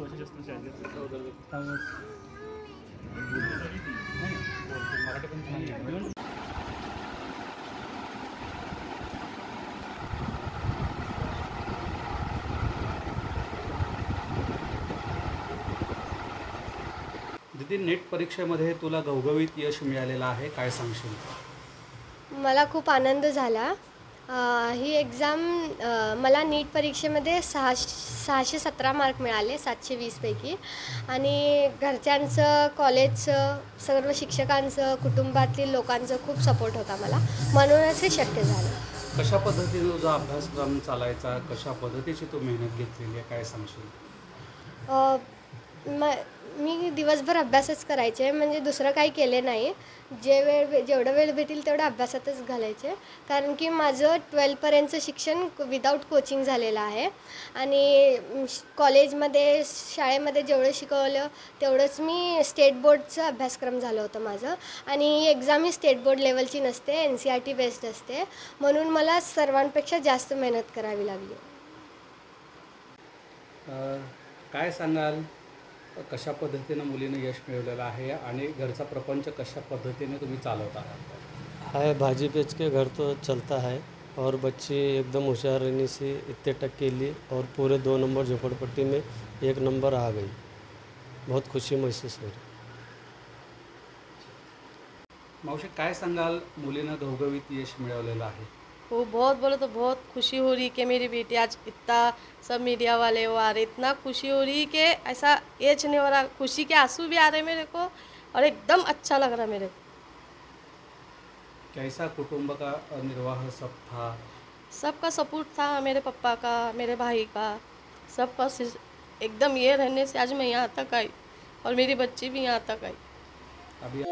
वर्ष जास्त शाळेत मराठी पण छान. दीदी, नेट परीक्षेमध्ये तुला घवघवीत यश मिळालेलं आहे, काय सांगशील? मला खूप आनंद झाला. ही एक्झाम मला नीट परीक्षेमध्ये 617 मार्क मिळाले 720 पैकी. आणि घरच्यांचं, कॉलेजचं, सर्व शिक्षकांचं, कुटुंबातील लोकांचं खूप सपोर्ट होता मला, म्हणूनच हे शक्य झालं. कशा पद्धतीने तुझा अभ्यासक्रम चालायचा, कशा पद्धतीची तू मेहनत घेतलेली आहे, काय सांगशील? मी दिवसभर अभ्यासच करायचे, म्हणजे दुसरं काही केले नाही. जेवढा वेळ भेटेल तेवढं अभ्यासातच घालायचे, कारण की माझं 12पर्यंतचं शिक्षण विदाऊट कोचिंग झालेलं आहे. आणि कॉलेजमध्ये, शाळेमध्ये जेवढं शिकवलं तेवढंच मी स्टेट बोर्डचं अभ्यासक्रम झालं होतं माझं. आणि ही एक्झाम ही स्टेट बोर्ड लेवलची नसते, NCERT बेस्ड असते, म्हणून मला सर्वांपेक्षा जास्त मेहनत करावी लागली. काय सांगाल, कशा पद्धतीनं मुलीनं यश मिळवलेलं आहे आणि घरचा प्रपंच कशा पद्धतीने तुम्ही चालवता? है भाजी बेच के घर तो चलता है, और बच्ची एकदम होशियार रहने से इतने टक्के ली और पूरे 2 नंबर झोपड़पट्टी में 1 नंबर आ गई. बहुत खुशी महसूस हो रही. मावशी, काय सांगाल, मुलीनं घवघवीत यश मिळवलेलं आहे? वो बहुत बोले तो बहुत खुशी हो रही कि मेरी बेटी आज इतना, सब मीडिया वाले वो आ रहे, इतना खुशी हो रही कि ऐसा एज नहीं हो रहा, खुशी के आंसू भी आ रहे मेरे को, और एकदम अच्छा लग रहा मेरे को. कैसा कुटुंब का निर्वाह सब था? सबका सपोर्ट था, मेरे पापा का, मेरे भाई का, सबका एकदम ये रहने से आज मैं यहाँ तक आई और मेरी बच्ची भी यहाँ तक आई. अभी